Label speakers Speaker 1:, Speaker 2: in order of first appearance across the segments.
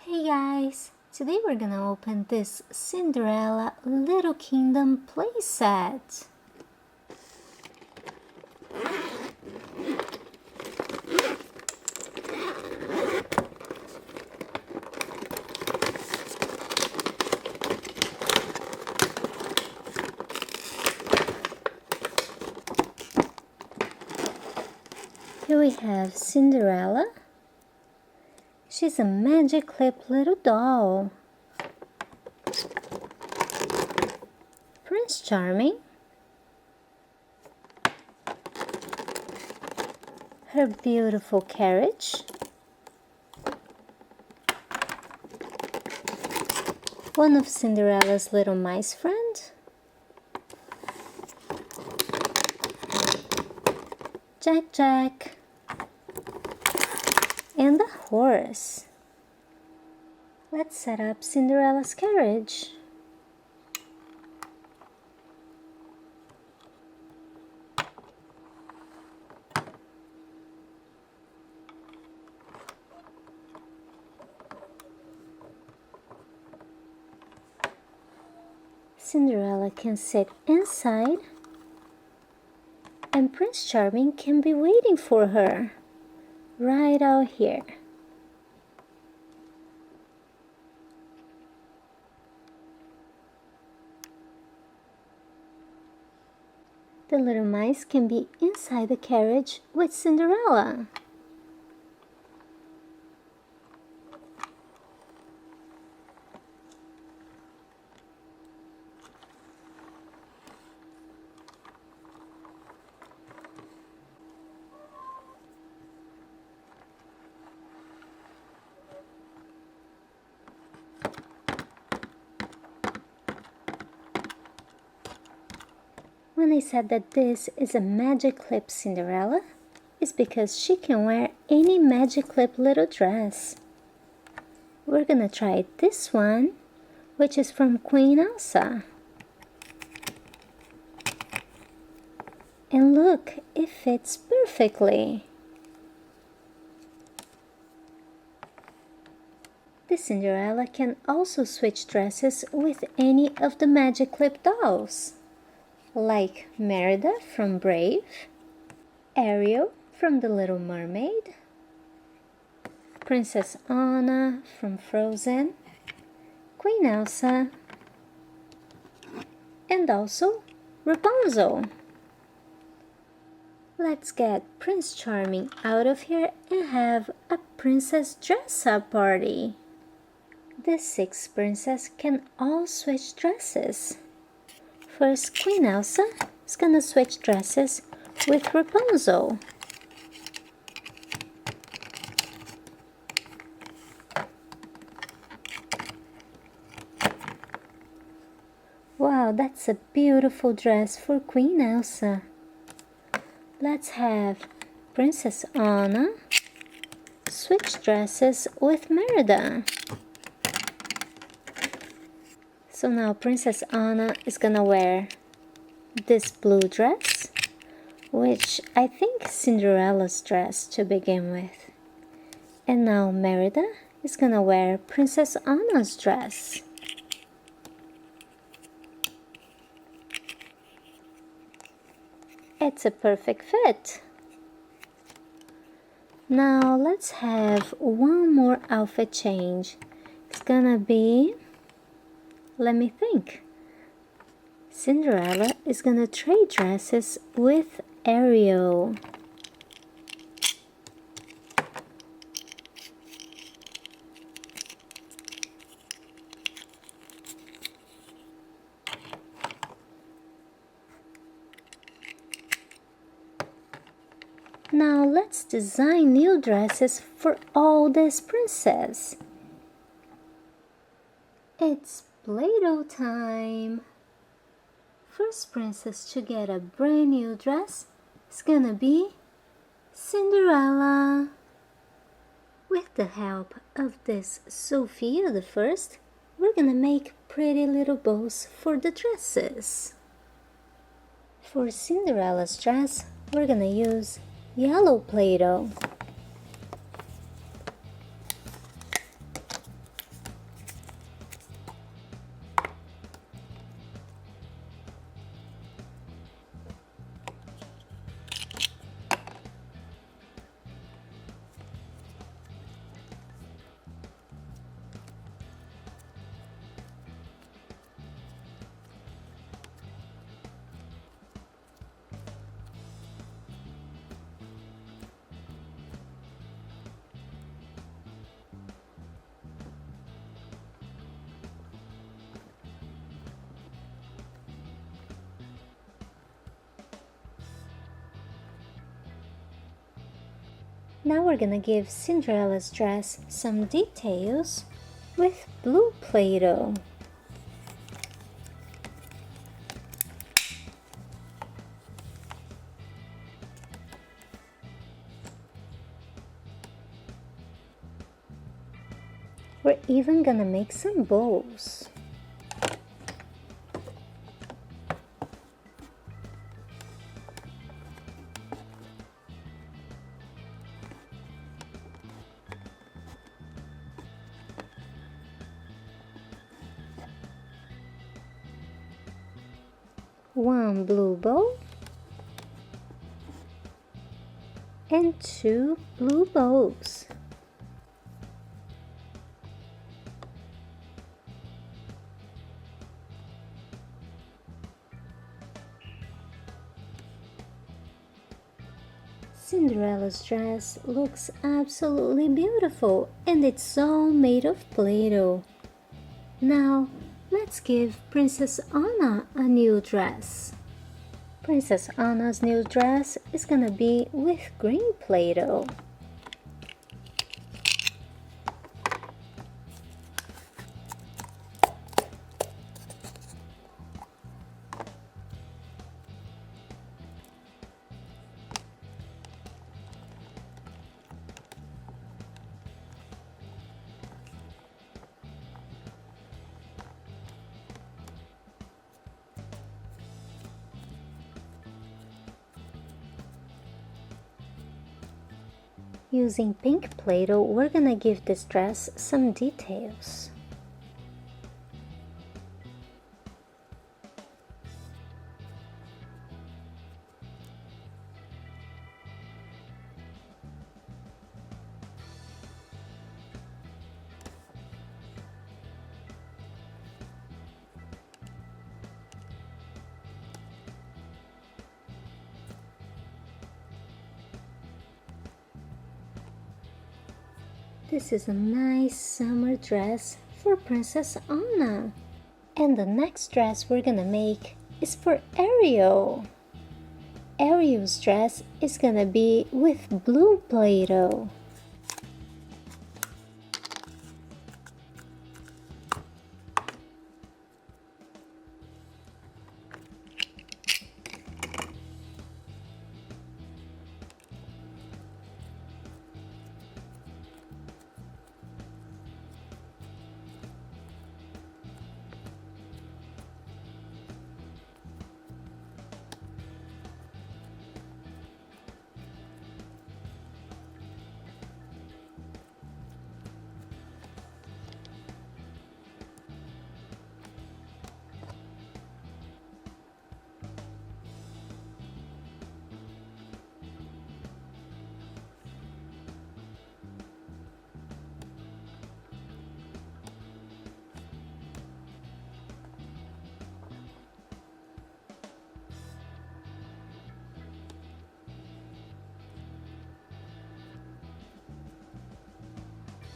Speaker 1: Hey guys, today we're gonna open this Cinderella Little Kingdom playset. Here we have Cinderella. She's a Magiclip little doll. Prince Charming. Her beautiful carriage. One of Cinderella's little mice friend. Jack Jack. And the horse. Let's set up Cinderella's carriage. Cinderella can sit inside, and Prince Charming can be waiting for her. Right out here. The little mice can be inside the carriage with Cinderella. When I said that this is a Magiclip Cinderella, it's because she can wear any Magiclip little dress. We're gonna try this one, which is from Queen Elsa. And look, it fits perfectly. The Cinderella can also switch dresses with any of the Magiclip dolls, like Merida from Brave, Ariel from The Little Mermaid, Princess Anna from Frozen, Queen Elsa, and also Rapunzel. Let's get Prince Charming out of here and have a princess dress-up party. The 6 princesses can all switch dresses. First, Queen Elsa is gonna switch dresses with Rapunzel. Wow, that's a beautiful dress for Queen Elsa. Let's have Princess Anna switch dresses with Merida. So now Princess Anna is gonna wear this blue dress, which I think is Cinderella's dress to begin with. And now Merida is gonna wear Princess Anna's dress. It's a perfect fit. Now let's have one more outfit change. It's gonna be, let me think. Cinderella is gonna trade dresses with Ariel. Now let's design new dresses for all these princesses. It's PlayDough time! First princess to get a brand new dress is gonna be Cinderella. With the help of this Sophia the First, we're gonna make pretty little bows for the dresses. For Cinderella's dress, we're gonna use yellow PlayDough. Now we're gonna give Cinderella's dress some details with blue Play-Doh. We're even gonna make some bows. One blue bow and two blue bows. Cinderella's dress looks absolutely beautiful and it's all made of Play-Doh. Now, let's give Princess Anna a new dress. Princess Anna's new dress is gonna be with green Play-Doh. Using pink Play-Doh, we're gonna give this dress some details. This is a nice summer dress for Princess Anna. And the next dress we're gonna make is for Ariel. Ariel's dress is gonna be with blue Play-Doh.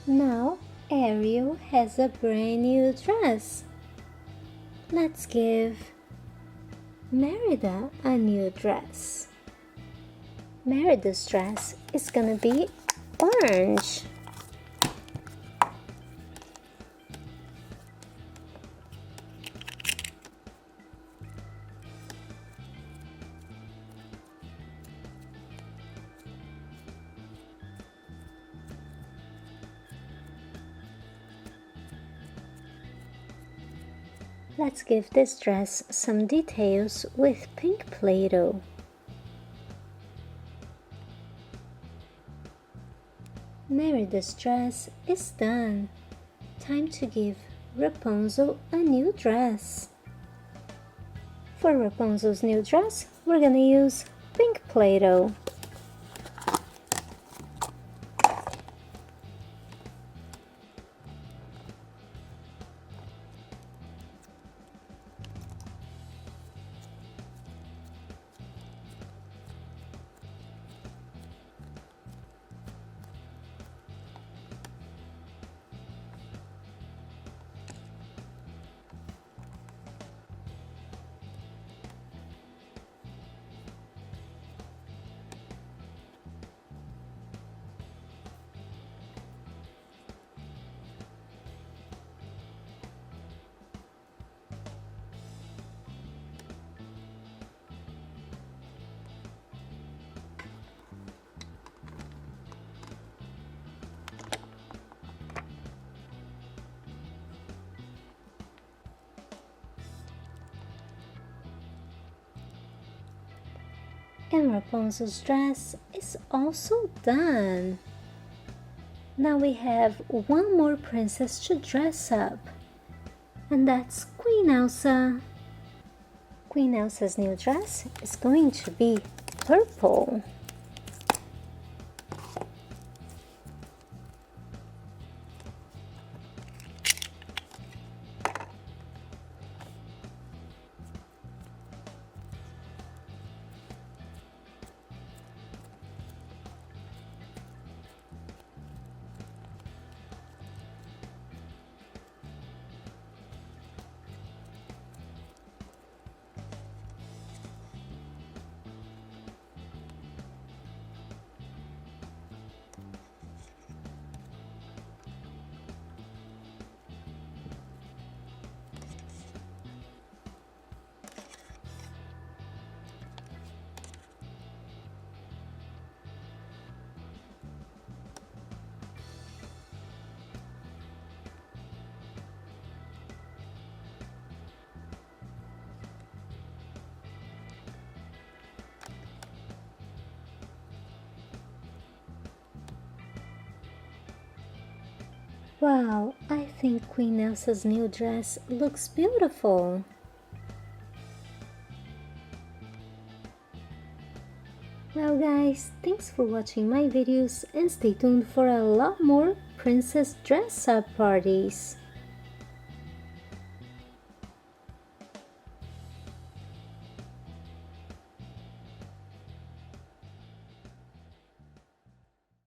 Speaker 1: Now Ariel has a brand new dress. Let's give Merida a new dress. Merida's dress is gonna be orange. Let's give this dress some details with pink Play-Doh. Merida's dress is done. Time to give Rapunzel a new dress. For Rapunzel's new dress, we're gonna use pink Play-Doh. And Rapunzel's dress is also done. Now we have one more princess to dress up, and that's Queen Elsa. Queen Elsa's new dress is going to be purple. Wow, I think Queen Elsa's new dress looks beautiful. Well guys, thanks for watching my videos and stay tuned for a lot more princess dress-up parties.